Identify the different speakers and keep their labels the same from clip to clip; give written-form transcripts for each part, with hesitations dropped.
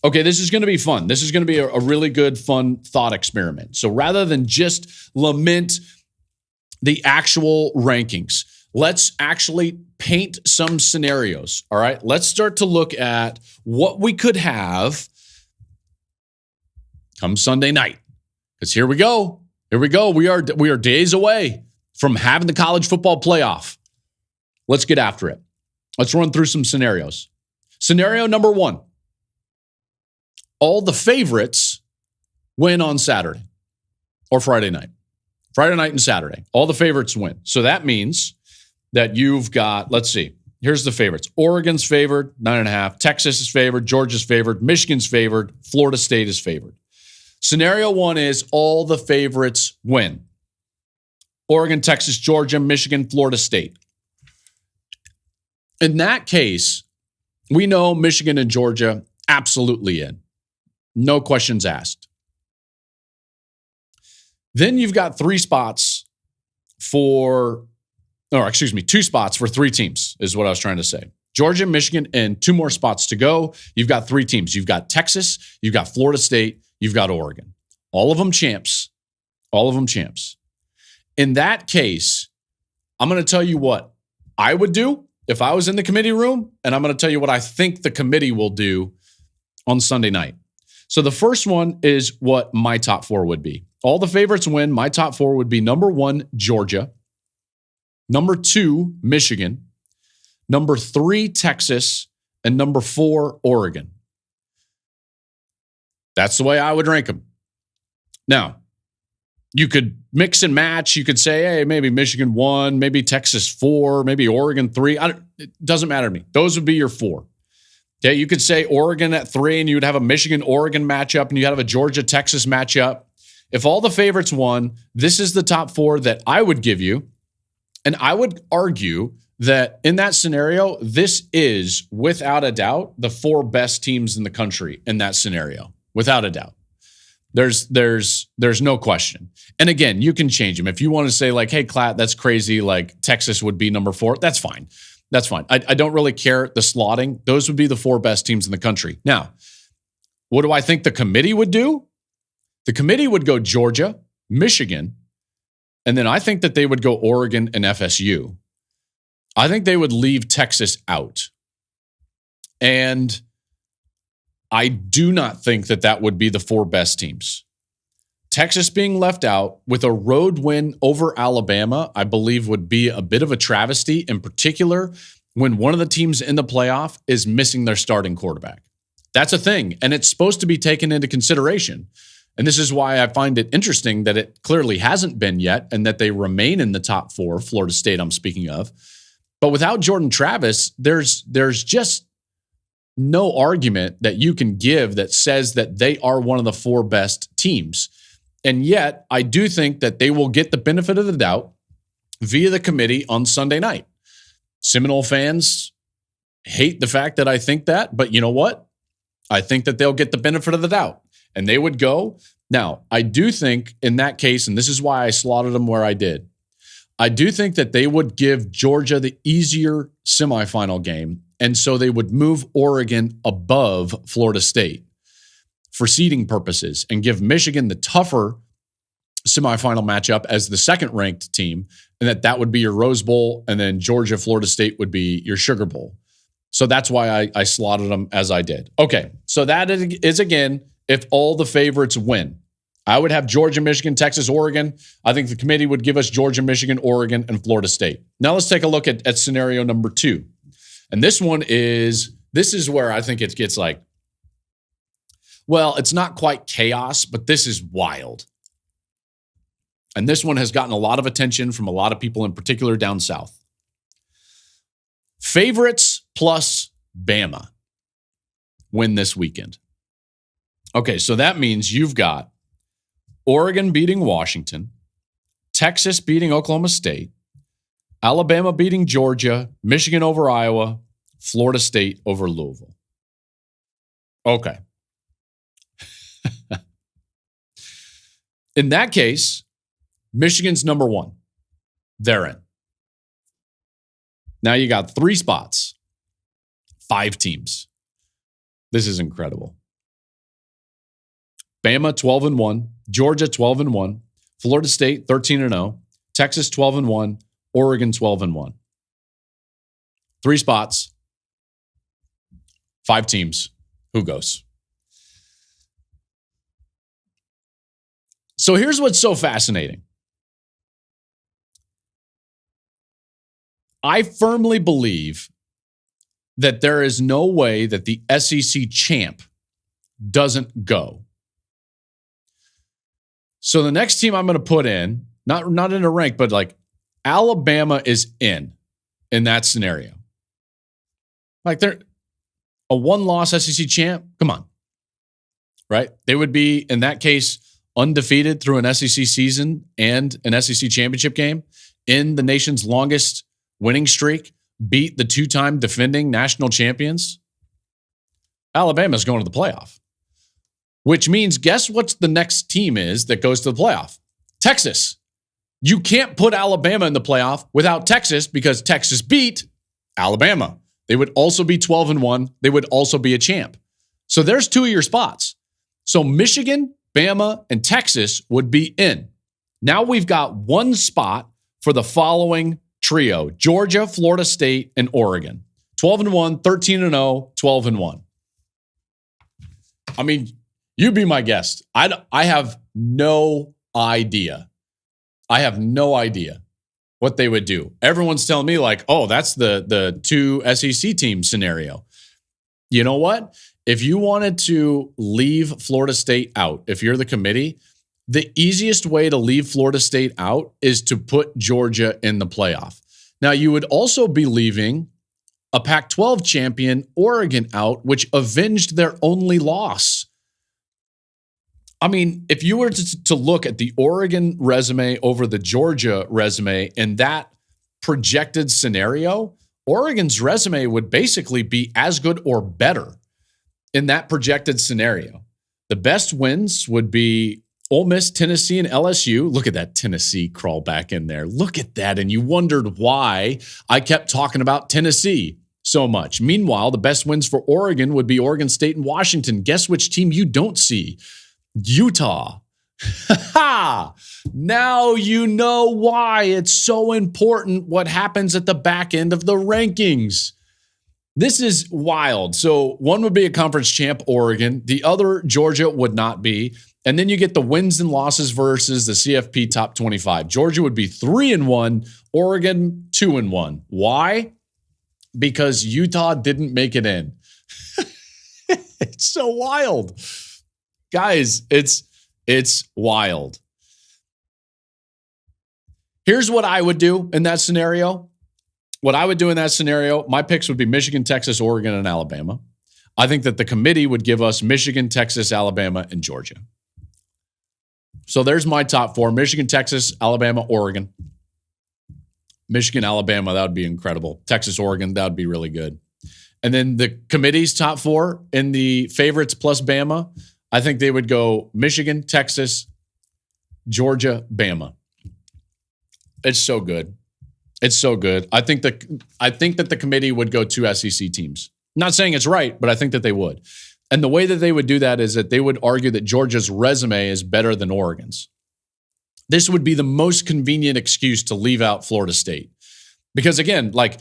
Speaker 1: Okay, this is going to be fun. This is going to be a really good, fun thought experiment. So rather than just lament the actual rankings, let's actually paint some scenarios. All right, let's start to look at what we could have come Sunday night. Because here we go. Here we go. We are days away from having the college football playoff. Let's get after it. Let's run through some scenarios. Scenario number 1. All the favorites win on Saturday or Friday night. Friday night and Saturday. All the favorites win. So that means that you've got, let's see, here's the favorites. Oregon's favored, 9.5. Texas is favored. Georgia's favored. Michigan's favored. Florida State is favored. Scenario 1 is all the favorites win. Oregon, Texas, Georgia, Michigan, Florida State. In that case, we know Michigan and Georgia absolutely in. No questions asked. Then you've got 2 spots for 3 teams is what I was trying to say. Georgia, Michigan, and 2 more spots to go. You've got 3 teams. You've got Texas, you've got Florida State, you've got Oregon. All of them champs. All of them champs. In that case, I'm going to tell you what I would do if I was in the committee room, and I'm going to tell you what I think the committee will do on Sunday night. So the first one is what my top 4 would be. All the favorites win. My top 4 would be number 1, Georgia. Number 2, Michigan. Number 3, Texas. And number 4, Oregon. That's the way I would rank them. Now, you could mix and match. You could say, hey, maybe Michigan 1, maybe Texas 4, maybe Oregon 3. It doesn't matter to me. Those would be your 4. Okay, you could say Oregon at 3, and you would have a Michigan-Oregon matchup, and you have a Georgia-Texas matchup. If all the favorites won, this is the top 4 that I would give you. And I would argue that in that scenario, this is, without a doubt, the 4 best teams in the country in that scenario. Without a doubt. There's no question. And again, you can change them. If you want to say like, hey, Klatt, that's crazy. Like Texas would be number 4. That's fine. That's fine. I don't really care the slotting. Those would be the 4 best teams in the country. Now, what do I think the committee would do? The committee would go Georgia, Michigan, and then I think that they would go Oregon and FSU. I think they would leave Texas out. And I do not think that that would be the 4 best teams. Texas being left out with a road win over Alabama, I believe would be a bit of a travesty, in particular when one of the teams in the playoff is missing their starting quarterback. That's a thing, and it's supposed to be taken into consideration. And this is why I find it interesting that it clearly hasn't been yet and that they remain in the top 4, Florida State I'm speaking of. But without Jordan Travis, there's just no argument that you can give that says that they are one of the 4 best teams. And yet, I do think that they will get the benefit of the doubt via the committee on Sunday night. Seminole fans hate the fact that I think that, but you know what? I think that they'll get the benefit of the doubt, and they would go. Now, I do think in that case, and this is why I slotted them where I did, I do think that they would give Georgia the easier semifinal game, and so they would move Oregon above Florida State for seeding purposes and give Michigan the tougher semifinal matchup as the second-ranked team, and that would be your Rose Bowl, and then Georgia, Florida State would be your Sugar Bowl. So that's why I slotted them as I did. Okay, so that is, again, if all the favorites win. I would have Georgia, Michigan, Texas, Oregon. I think the committee would give us Georgia, Michigan, Oregon, and Florida State. Now let's take a look at scenario number 2. And this is where I think it gets like, well, it's not quite chaos, but this is wild. And this one has gotten a lot of attention from a lot of people, in particular down south. Favorites plus Bama win this weekend. Okay, so that means you've got Oregon beating Washington, Texas beating Oklahoma State, Alabama beating Georgia, Michigan over Iowa, Florida State over Louisville. Okay. In that case, Michigan's number 1. They're in. Now you got 3 spots, 5 teams. This is incredible. Bama 12-1, Georgia 12-1, Florida State 13-0, Texas 12-1, Oregon 12-1. 3 spots, 5 teams. Who goes? So here's what's so fascinating. I firmly believe that there is no way that the SEC champ doesn't go. So the next team I'm going to put in, not in a rank, but like Alabama is in that scenario. Like they're a 1-loss SEC champ. Come on. Right? They would be, in that case, undefeated through an SEC season and an SEC championship game in the nation's longest winning streak, beat the 2-time defending national champions. Alabama's going to the playoff, which means guess what the next team is that goes to the playoff? Texas. You can't put Alabama in the playoff without Texas because Texas beat Alabama. They would also be 12-1. They would also be a champ. So there's 2 of your spots. So Michigan, Bama, and Texas would be in. Now we've got 1 spot for the following trio: Georgia, Florida State, and Oregon. 12-1, 13-0, 12-1. I mean, you be my guest. I have no idea. I have no idea what they would do. Everyone's telling me like, oh, that's the 2 SEC team scenario. You know what? If you wanted to leave Florida State out, if you're the committee, the easiest way to leave Florida State out is to put Georgia in the playoff. Now, you would also be leaving a Pac-12 champion, Oregon, out, which avenged their only loss. I mean, if you were to look at the Oregon resume over the Georgia resume in that projected scenario, Oregon's resume would basically be as good or better in that projected scenario. The best wins would be Ole Miss, Tennessee, and LSU. Look at that Tennessee crawl back in there. Look at that. And you wondered why I kept talking about Tennessee so much. Meanwhile, the best wins for Oregon would be Oregon State and Washington. Guess which team you don't see? Utah. Now you know why it's so important what happens at the back end of the rankings. This is wild. So one would be a conference champ, Oregon. The other, Georgia, would not be. And then you get the wins and losses versus the CFP top 25. Georgia would be 3-1, Oregon 2-1. Why? Because Utah didn't make it in. It's so wild. Guys, it's wild. Here's what I would do in that scenario. What I would do in that scenario, my picks would be Michigan, Texas, Oregon, and Alabama. I think that the committee would give us Michigan, Texas, Alabama, and Georgia. So there's my top 4: Michigan, Texas, Alabama, Oregon. Michigan, Alabama, that would be incredible. Texas, Oregon, that would be really good. And then the committee's top 4 in the favorites plus Bama, I think they would go Michigan, Texas, Georgia, Bama. It's so good. It's so good. I think that the committee would go 2 SEC teams. Not saying it's right, but I think that they would. And the way that they would do that is that they would argue that Georgia's resume is better than Oregon's. This would be the most convenient excuse to leave out Florida State. Because again, like,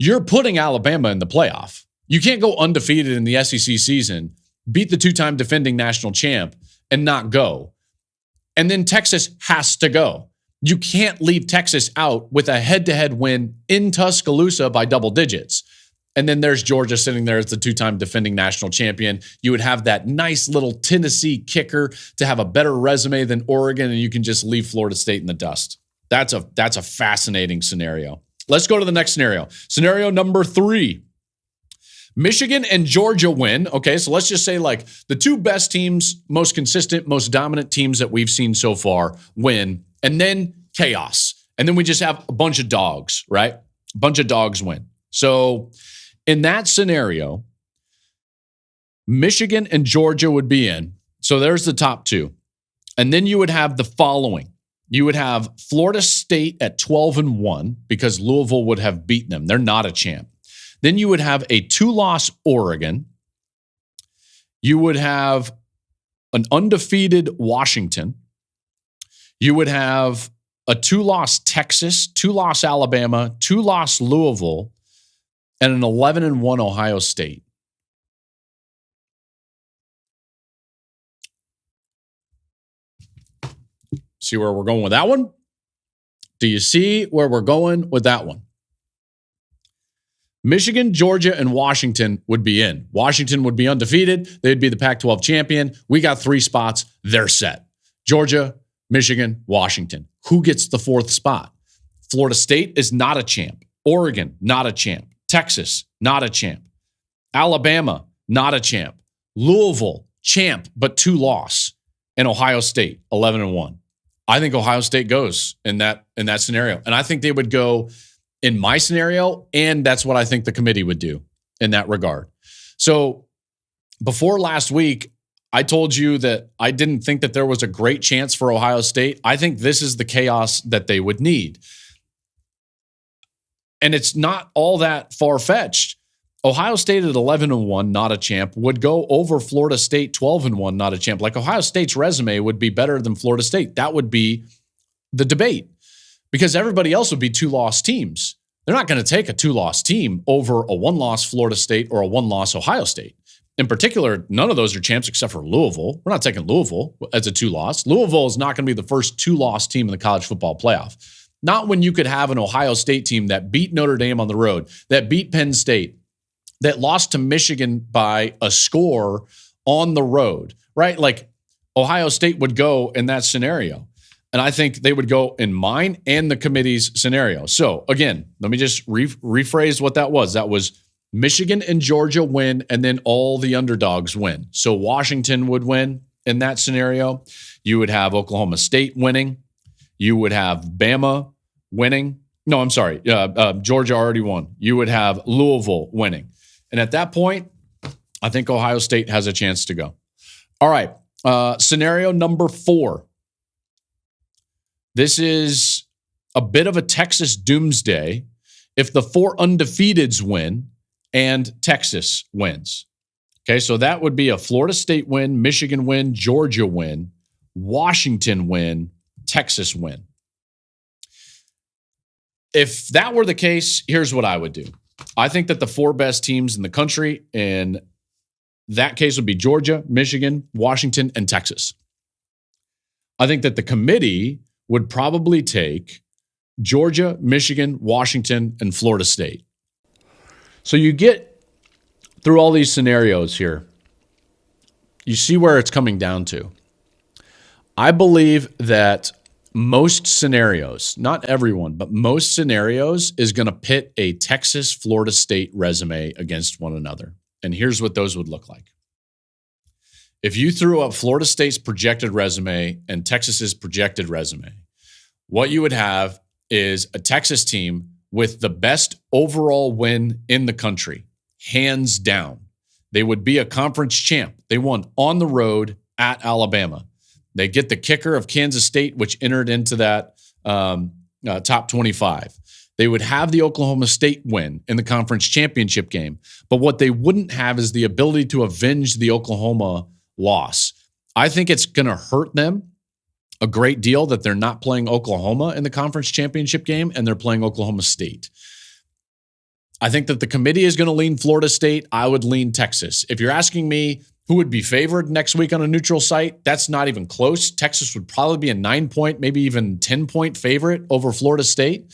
Speaker 1: you're putting Alabama in the playoff. You can't go undefeated in the SEC season, beat the 2-time defending national champ, and not go. And then Texas has to go. You can't leave Texas out with a head-to-head win in Tuscaloosa by double digits. And then there's Georgia sitting there as the 2-time defending national champion. You would have that nice little Tennessee kicker to have a better resume than Oregon, and you can just leave Florida State in the dust. That's a fascinating scenario. Let's go to the next scenario. Scenario number 3. Michigan and Georgia win. Okay, so let's just say like the 2 best teams, most consistent, most dominant teams that we've seen so far win, and then chaos. And then we just have a bunch of dogs, right? A bunch of dogs win. So in that scenario, Michigan and Georgia would be in. So there's the top 2. And then you would have the following. You would have Florida State at 12-1 because Louisville would have beaten them. They're not a champ. Then you would have a 2-loss Oregon. You would have an undefeated Washington. You would have a 2-loss Texas, 2-loss Alabama, 2-loss Louisville, and an 11-1 Ohio State. See where we're going with that one? Do you see where we're going with that one? Michigan, Georgia, and Washington would be in. Washington would be undefeated. They'd be the Pac-12 champion. We got 3 spots. They're set. Georgia, Michigan, Washington. Who gets the 4th spot? Florida State is not a champ. Oregon, not a champ. Texas, not a champ. Alabama, not a champ. Louisville, champ, but 2-loss. And Ohio State, 11-1. I think Ohio State goes in that scenario. And I think they would go in my scenario, and that's what I think the committee would do in that regard. So before last week, I told you that I didn't think that there was a great chance for Ohio State. I think this is the chaos that they would need. And it's not all that far-fetched. Ohio State at 11-1, not a champ, would go over Florida State 12-1, not a champ. Like Ohio State's resume would be better than Florida State. That would be the debate because everybody else would be 2-loss teams. They're not going to take a 2-loss team over a 1-loss Florida State or a 1-loss Ohio State. In particular, none of those are champs except for Louisville. We're not taking Louisville as a 2-loss. Louisville is not going to be the first 2-loss team in the college football playoff. Not when you could have an Ohio State team that beat Notre Dame on the road, that beat Penn State, that lost to Michigan by a score on the road, right? Like Ohio State would go in that scenario. And I think they would go in mine and the committee's scenario. So again, let me just rephrase what that was. That was Michigan and Georgia win, and then all the underdogs win. So Washington would win in that scenario. You would have Oklahoma State winning. You would have Bama winning. No, I'm sorry. Georgia already won. You would have Louisville winning. And at that point, I think Ohio State has a chance to go. All right. Scenario number 4. This is a bit of a Texas doomsday if the 4 undefeateds win and Texas wins. Okay, so that would be a Florida State win, Michigan win, Georgia win, Washington win, Texas win. If that were the case, here's what I would do. I think that the 4 best teams in the country in that case would be Georgia, Michigan, Washington, and Texas. I think that the committee would probably take Georgia, Michigan, Washington, and Florida State. So you get through all these scenarios here. You see where it's coming down to. I believe that most scenarios, not everyone, but most scenarios is going to pit a Texas-Florida State resume against one another. And here's what those would look like. If you threw up Florida State's projected resume and Texas's projected resume, what you would have is a Texas team with the best overall win in the country, hands down. They would be a conference champ. They won on the road at Alabama. They get the kicker of Kansas State, which entered into that top 25. They would have the Oklahoma State win in the conference championship game. But what they wouldn't have is the ability to avenge the Oklahoma loss. I think it's going to hurt them a great deal that they're not playing Oklahoma in the conference championship game and they're playing Oklahoma State. I think that the committee is going to lean Florida State. I would lean Texas. If you're asking me who would be favored next week on a neutral site, that's not even close. Texas would probably be a 9-point, maybe even 10-point favorite over Florida State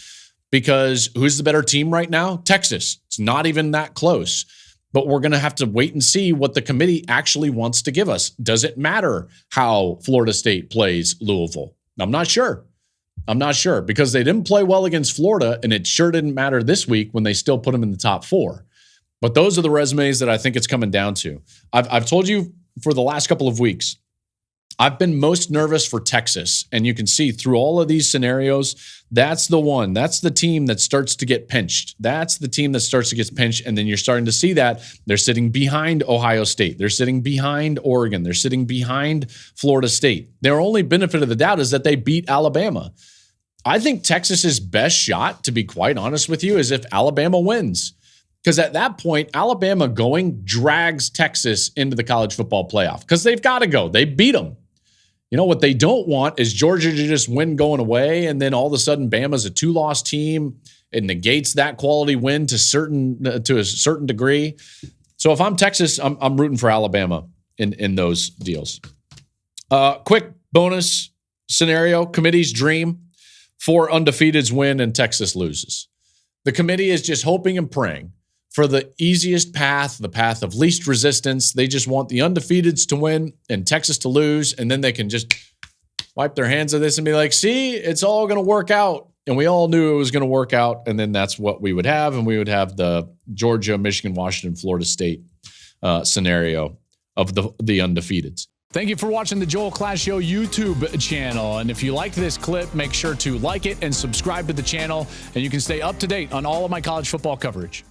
Speaker 1: because who's the better team right now? Texas. It's not even that close. But we're going to have to wait and see what the committee actually wants to give us. Does it matter how Florida State plays Louisville? I'm not sure. Because they didn't play well against Florida, and it sure didn't matter this week when they still put them in the top 4. But those are the resumes that I think it's coming down to. I've told you for the last couple of weeks, I've been most nervous for Texas. And you can see through all of these scenarios, that's the one. That's the team that starts to get pinched. That's the team that starts to get pinched. And then you're starting to see that they're sitting behind Ohio State. They're sitting behind Oregon. They're sitting behind Florida State. Their only benefit of the doubt is that they beat Alabama. I think Texas's best shot, to be quite honest with you, is if Alabama wins. Because at that point, Alabama going drags Texas into the college football playoff because they've got to go. They beat them. You know, what they don't want is Georgia to just win going away, and then all of a sudden Bama's a 2-loss team. It negates that quality win to a certain degree. So if I'm Texas, I'm rooting for Alabama in those deals. Quick bonus scenario, committee's dream: 4 undefeateds win and Texas loses. The committee is just hoping and praying for the easiest path, the path of least resistance. They just want the undefeateds to win and Texas to lose, and then they can just wipe their hands of this and be like, see, it's all going to work out. And we all knew it was going to work out, and then that's what we would have, and we would have the Georgia, Michigan, Washington, Florida State scenario of the undefeateds. Thank you for watching the Joel Klatt Show YouTube channel. And if you liked this clip, make sure to like it and subscribe to the channel, and you can stay up to date on all of my college football coverage.